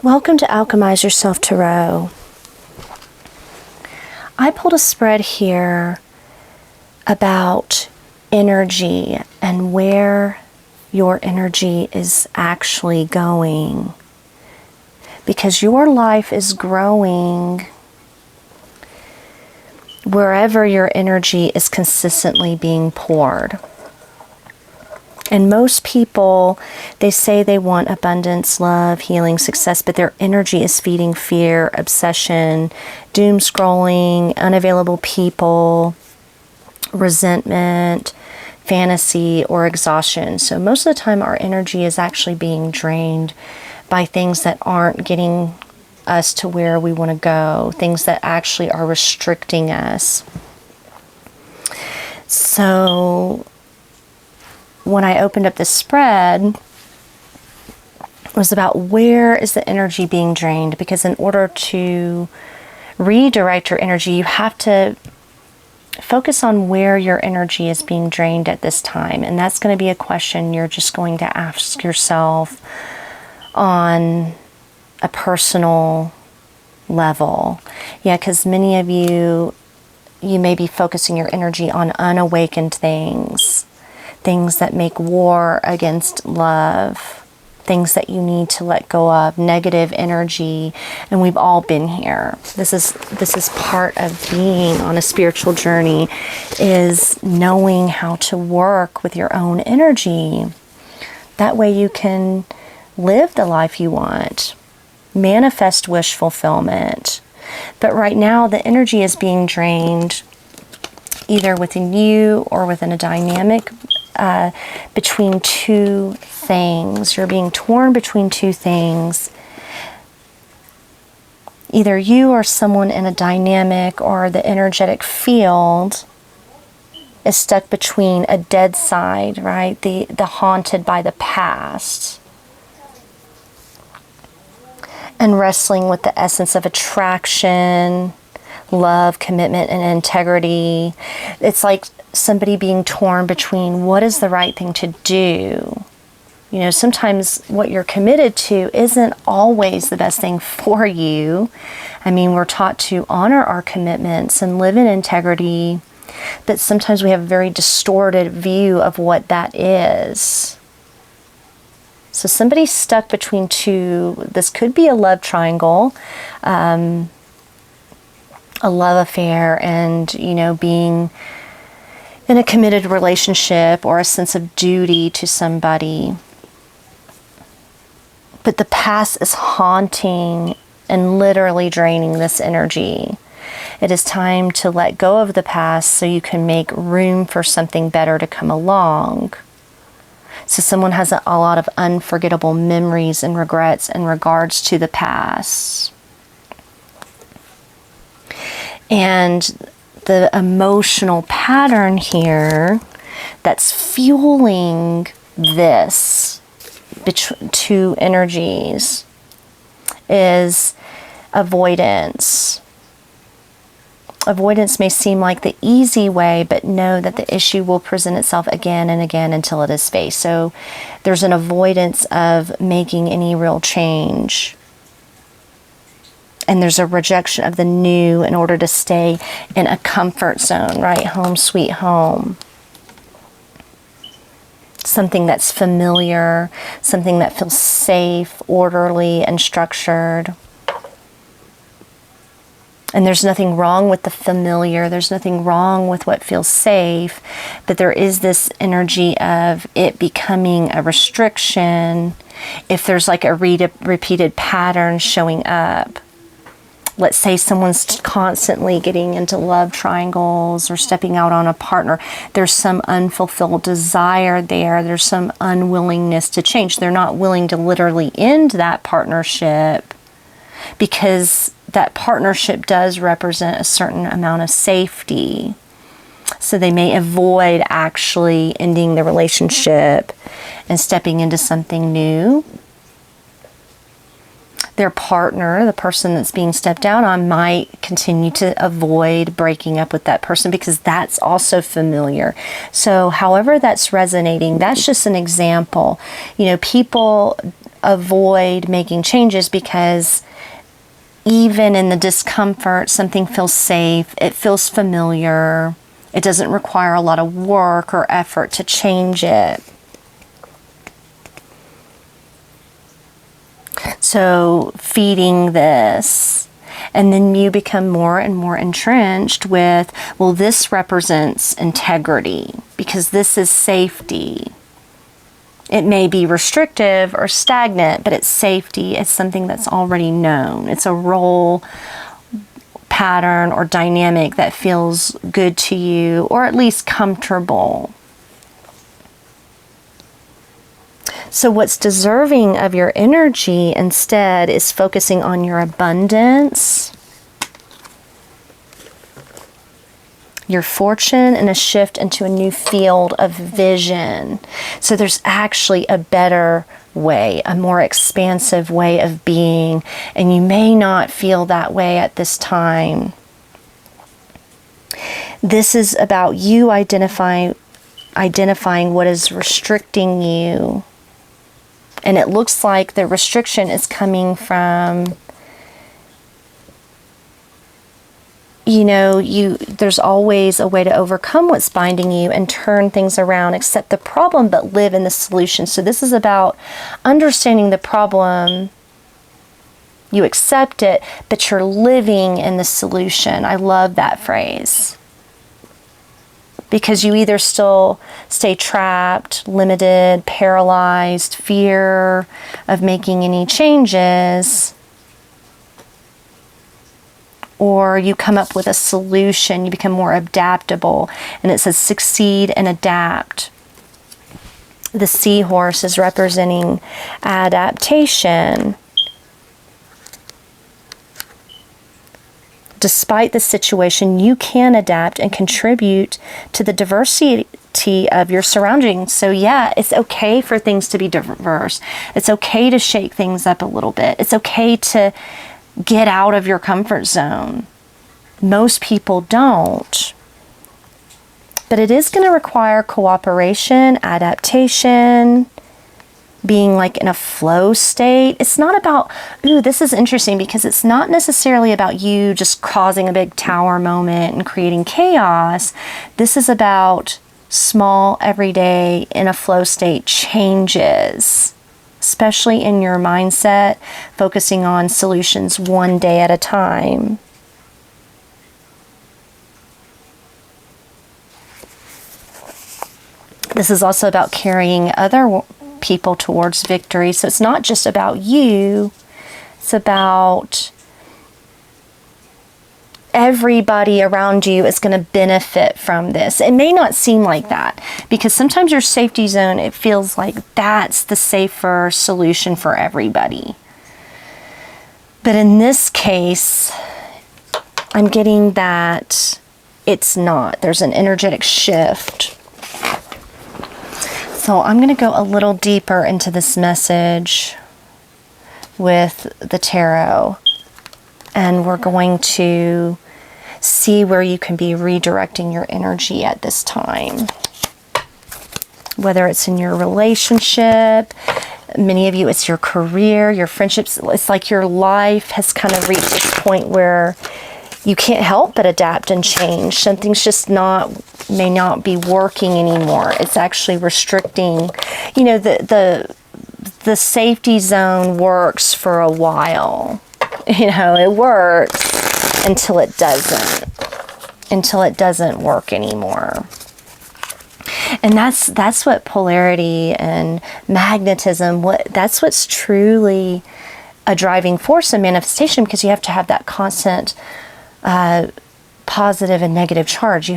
Welcome to Alchemize Yourself Tarot. I pulled a spread here about energy and where your energy is actually going. Because your life is growing wherever your energy is consistently being poured. And most people, they say they want abundance, love, healing, success, but their energy is feeding fear, obsession, doom scrolling, unavailable people, resentment, fantasy, or exhaustion. So most of the time our energy is actually being drained by things that aren't getting us to where we want to go, things that actually are restricting us. So when I opened up the spread, it was about where is the energy being drained, because in order to redirect your energy, you have to focus on where your energy is being drained at this time. And that's going to be a question you're just going to ask yourself on a personal level. Yeah, because many of you may be focusing your energy on unawakened things that make war against love, things that you need to let go of, negative energy, and we've all been here. This is part of being on a spiritual journey, is knowing how to work with your own energy. That way you can live the life you want, manifest wish fulfillment. But right now the energy is being drained either within you or within a dynamic between two things. You're being torn between two things. Either you or someone in a dynamic or the energetic field is stuck between a dead side, right? The haunted by the past, and wrestling with the essence of attraction, love, commitment, and integrity. It's like somebody being torn between what is the right thing to do. You know, sometimes what you're committed to isn't always the best thing for you. I mean, we're taught to honor our commitments and live in integrity, but sometimes we have a very distorted view of what that is. So somebody's stuck between two. This could be a love triangle, a love affair, and, you know, being in a committed relationship or a sense of duty to somebody. But the past is haunting and literally draining this energy. It is time to let go of the past so you can make room for something better to come along. So someone has a lot of unforgettable memories and regrets in regards to the past. And the emotional pattern here that's fueling this two energies is avoidance. Avoidance may seem like the easy way, but know that the issue will present itself again and again until it is faced. So there's an avoidance of making any real change. And there's a rejection of the new in order to stay in a comfort zone, right? Home sweet home. Something that's familiar, something that feels safe, orderly, and structured. And there's nothing wrong with the familiar. There's nothing wrong with what feels safe. But there is this energy of it becoming a restriction if there's like a repeated pattern showing up. Let's say someone's constantly getting into love triangles or stepping out on a partner. There's some unfulfilled desire there. There's some unwillingness to change. They're not willing to literally end that partnership because that partnership does represent a certain amount of safety. So they may avoid actually ending the relationship and stepping into something new. Their partner, the person that's being stepped down on, might continue to avoid breaking up with that person because that's also familiar. So however that's resonating, that's just an example. You know, people avoid making changes because even in the discomfort, something feels safe, it feels familiar, it doesn't require a lot of work or effort to change it. So feeding this, and then you become more and more entrenched with, well, this represents integrity because this is safety. It may be restrictive or stagnant, but it's safety. It's something that's already known. It's a role pattern or dynamic that feels good to you, or at least comfortable. So what's deserving of your energy instead is focusing on your abundance, your fortune, and a shift into a new field of vision. So there's actually a better way, a more expansive way of being, and you may not feel that way at this time. This is about you identifying what is restricting you. And it looks like the restriction is coming from, there's always a way to overcome what's binding you and turn things around, accept the problem, but live in the solution. So this is about understanding the problem. You accept it, but you're living in the solution. I love that phrase. Because you either still stay trapped, limited, paralyzed, fear of making any changes, or you come up with a solution, you become more adaptable. And it says succeed and adapt. The seahorse is representing adaptation. Despite the situation, you can adapt and contribute to the diversity of your surroundings. So yeah, it's okay for things to be diverse. It's okay to shake things up a little bit. It's okay to get out of your comfort zone. Most people don't. But it is going to require cooperation, adaptation, being like in a flow state. It's not about, this is interesting because it's not necessarily about you just causing a big tower moment and creating chaos. This is about small, everyday, in a flow state changes, especially in your mindset, focusing on solutions one day at a time. This is also about carrying other people towards victory. So it's not just about you, it's about everybody around you is going to benefit from this. It may not seem like that because sometimes your safety zone, it feels like that's the safer solution for everybody. But in this case, I'm getting that it's not. There's an energetic shift. So I'm going to go a little deeper into this message with the tarot, and we're going to see where you can be redirecting your energy at this time. Whether it's in your relationship, many of you, it's your career, your friendships. It's like your life has kind of reached this point where you can't help but adapt and change. Something's just may not be working anymore. It's actually restricting. The safety zone works for a while. It works until it doesn't work anymore. And that's what polarity and magnetism, that's what's truly a driving force in manifestation, because you have to have that constant positive and negative charge.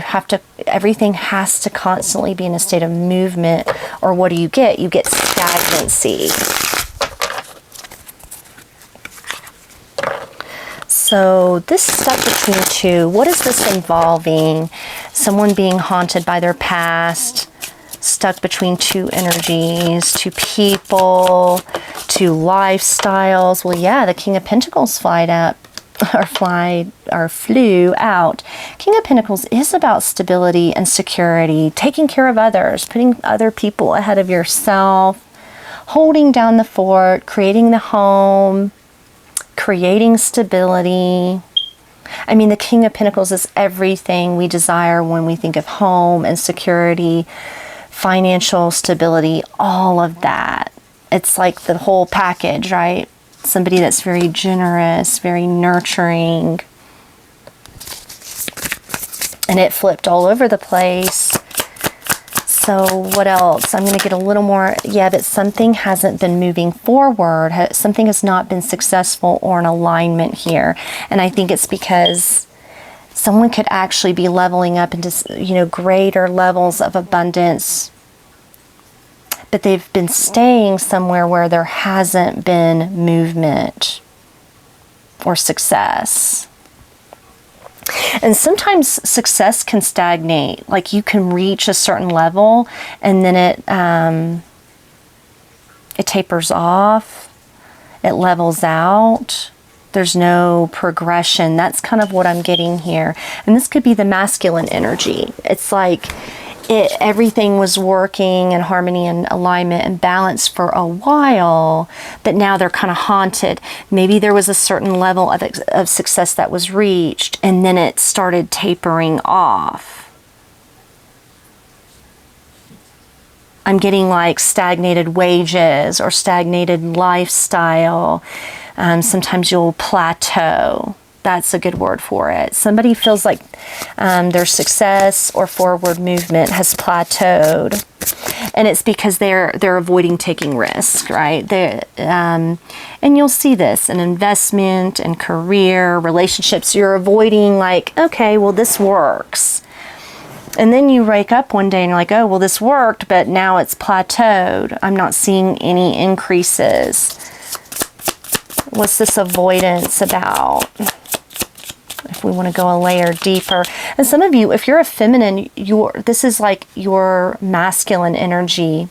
Everything has to constantly be in a state of movement, or what do you get? You get stagnancy. So this stuck between two. What is this involving? Someone being haunted by their past, stuck between two energies, two people, two lifestyles. Well, yeah, the King of Pentacles flew out. King of Pentacles is about stability and security, taking care of others, putting other people ahead of yourself, holding down the fort, creating the home, creating stability. I mean, the King of Pentacles is everything we desire when we think of home and security, financial stability, all of that. It's like the whole package, right? Somebody that's very generous, very nurturing. And it flipped all over the place. So what else? I'm going to get a little more. Yeah, that something hasn't been moving forward. Something has not been successful or in alignment here. And I think it's because someone could actually be leveling up into, you know, greater levels of abundance, but they've been staying somewhere where there hasn't been movement or success. And sometimes success can stagnate. Like you can reach a certain level and then it tapers off. It levels out. There's no progression. That's kind of what I'm getting here. And this could be the masculine energy. It's like everything was working in harmony and alignment and balance for a while, but now they're kind of haunted. Maybe there was a certain level of success that was reached, and then it started tapering off. I'm getting like stagnated wages or stagnated lifestyle. Sometimes you'll plateau. That's a good word for it. Somebody feels like their success or forward movement has plateaued, and it's because they're avoiding taking risk, right? And you'll see this in investment and career, relationships. You're avoiding like, okay, well, this works. And then you wake up one day and you're like, oh, well, this worked, but now it's plateaued. I'm not seeing any increases. What's this avoidance about? If we want to go a layer deeper. And some of you, if you're a feminine, this is like your masculine energy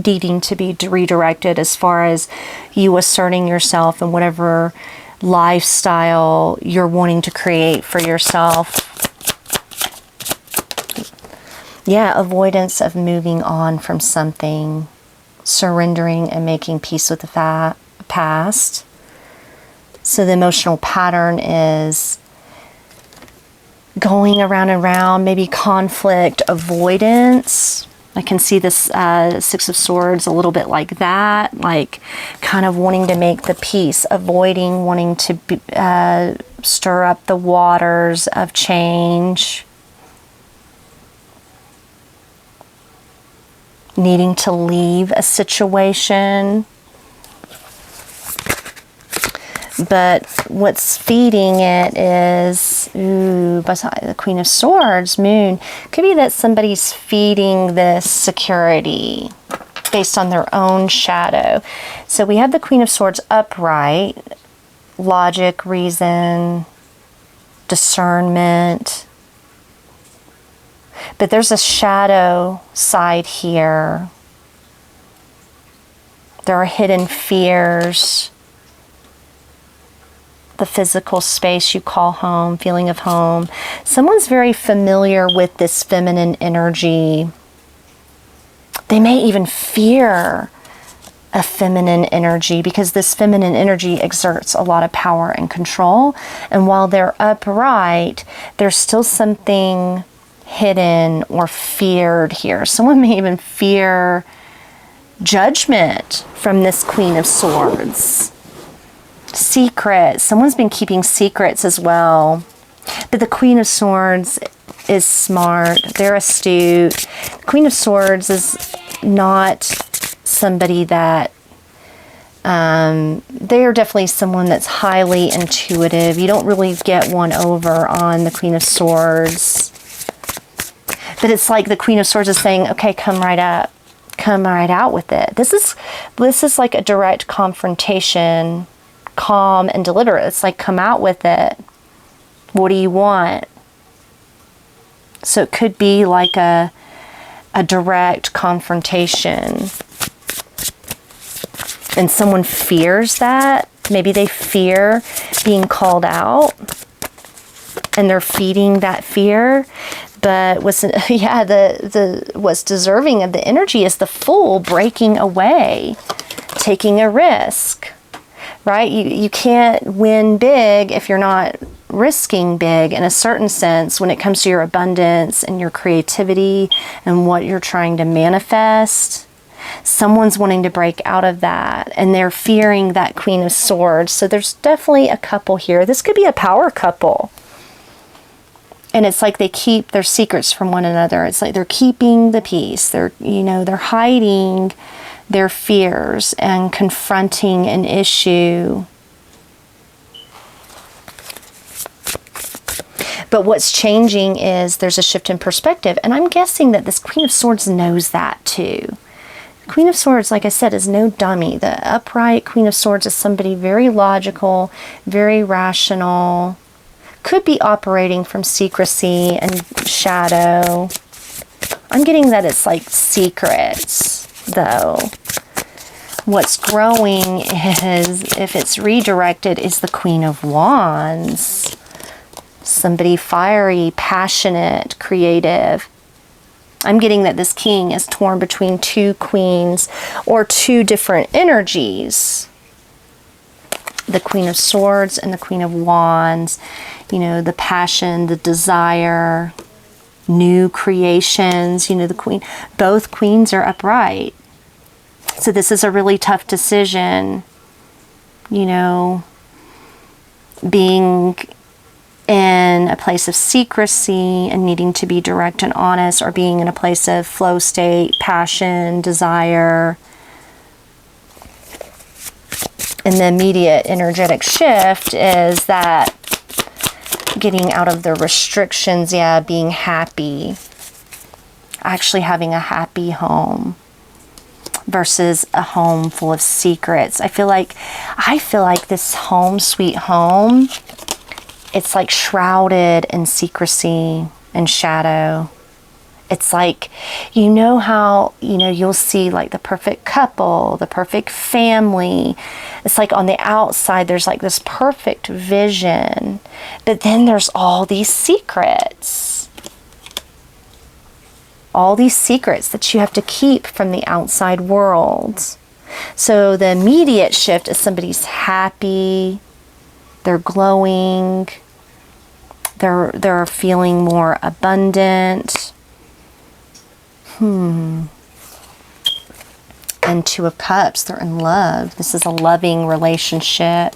needing to be redirected as far as you asserting yourself and whatever lifestyle you're wanting to create for yourself. Yeah, avoidance of moving on from something, surrendering and making peace with the past. So the emotional pattern is going around and around, maybe conflict avoidance. I can see this Six of Swords a little bit like that, like kind of wanting to make the peace, avoiding wanting to stir up the waters of change, needing to leave a situation. But what's feeding it is, the Queen of Swords, Moon. Could be that somebody's feeding this security based on their own shadow. So we have the Queen of Swords upright, logic, reason, discernment. But there's a shadow side here. There are hidden fears. The physical space you call home, feeling of home. Someone's very familiar with this feminine energy. They may even fear a feminine energy because this feminine energy exerts a lot of power and control. And while they're upright, there's still something hidden or feared here. Someone may even fear judgment from this Queen of Swords. Secrets. Someone's been keeping secrets as well. But the Queen of Swords is smart. They're astute. The Queen of Swords is not somebody that they are definitely someone that's highly intuitive. You don't really get one over on the Queen of Swords. But it's like the Queen of Swords is saying, okay, come right up. Come right out with it. This is like a direct confrontation. Calm and deliberate. It's like, come out with it. What do you want? So it could be like a direct confrontation. And someone fears that. Maybe they fear being called out. and they're feeding that fear. But what's what's deserving of the energy is the Fool breaking away, taking a risk, right? You can't win big if you're not risking big in a certain sense when it comes to your abundance and your creativity and what you're trying to manifest. Someone's wanting to break out of that, and they're fearing that Queen of Swords. So there's definitely a couple here. This could be a power couple. And it's like they keep their secrets from one another. It's like they're keeping the peace. They're hiding their fears and confronting an issue. But what's changing is there's a shift in perspective. And I'm guessing that this Queen of Swords knows that too. Queen of Swords, like I said, is no dummy. The upright Queen of Swords is somebody very logical, very rational, could be operating from secrecy and shadow. I'm getting that it's like secrets, though. What's growing is, if it's redirected, is the Queen of Wands. Somebody fiery, passionate, creative. I'm getting that this king is torn between two queens or two different energies. The Queen of Swords and the Queen of Wands. You know, the passion, the desire, new creations. You know, the queen. Both queens are upright. So this is a really tough decision. You know, being in a place of secrecy and needing to be direct and honest, or being in a place of flow state, passion, desire. And the immediate energetic shift is that getting out of the restrictions, being happy, actually having a happy home versus a home full of secrets. I feel like this home, sweet home, it's like shrouded in secrecy and shadow. It's like, you know how, you'll see like the perfect couple, the perfect family. It's like on the outside, there's like this perfect vision. But then there's all these secrets. All these secrets that you have to keep from the outside world. So the immediate shift is somebody's happy. They're glowing. They're feeling more abundant. And Two of Cups, they're in love. This is a loving relationship,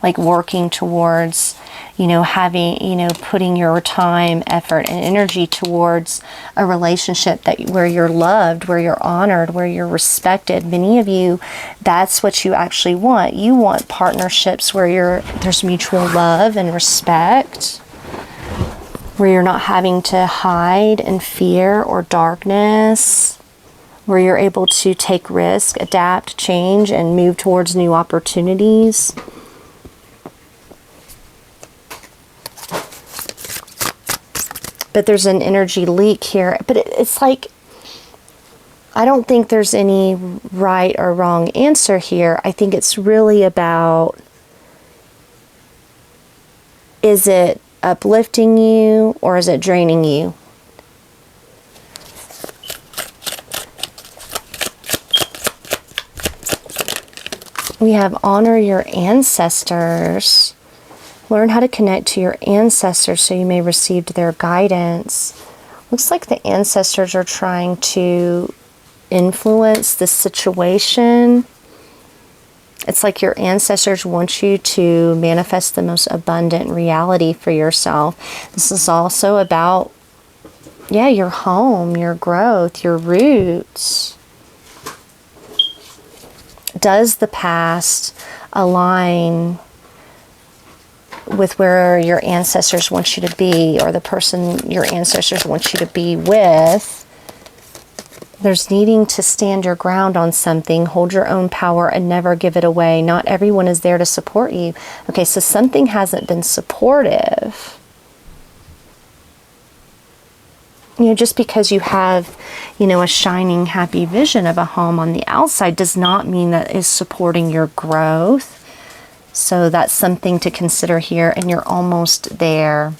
like working towards, having, putting your time, effort, and energy towards a relationship where you're loved, where you're honored, where you're respected. Many of you, that's what you actually want. You want partnerships where there's mutual love and respect, where you're not having to hide in fear or darkness, where you're able to take risk, adapt, change, and move towards new opportunities. But there's an energy leak here. But it's like, I don't think there's any right or wrong answer here. I think it's really about, is it uplifting you or is it draining you? We have honor your ancestors. Learn how to connect to your ancestors so you may receive their guidance. Looks like the ancestors are trying to influence the situation. It's like your ancestors want you to manifest the most abundant reality for yourself. This is also about, your home, your growth, your roots. Does the past align with where your ancestors want you to be, or the person your ancestors want you to be with? There's needing to stand your ground on something, hold your own power, and never give it away. Not everyone is there to support you. Okay, so something hasn't been supportive. Just because you have, a shining, happy vision of a home on the outside does not mean that is supporting your growth. So that's something to consider here, and you're almost there.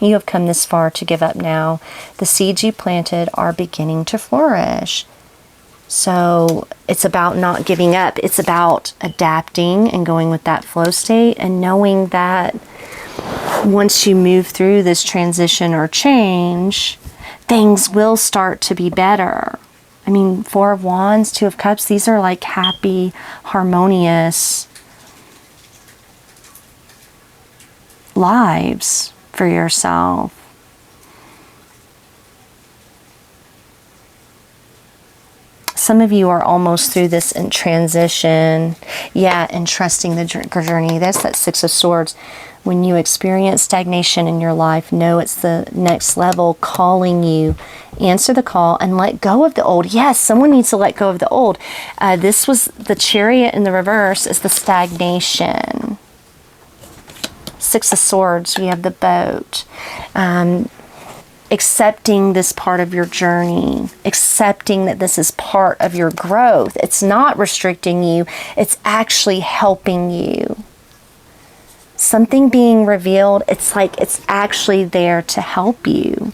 You have come this far to give up now. The seeds you planted are beginning to flourish. So it's about not giving up. It's about adapting and going with that flow state and knowing that once you move through this transition or change, things will start to be better. I mean, Four of Wands, Two of Cups, these are like happy, harmonious lives for yourself. Some of you are almost through this in transition. Yeah, and trusting the journey. That's that Six of Swords. When you experience stagnation in your life, know it's the next level calling you. Answer the call and let go of the old. Yes, someone needs to let go of the old. This was the Chariot in the reverse is the stagnation. Six of Swords, we have the boat. Accepting this part of your journey, accepting that this is part of your growth. It's not restricting you, it's actually helping you. Something being revealed, it's like it's actually there to help you.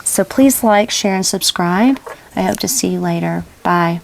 So please like, share, and subscribe. I hope to see you later. Bye.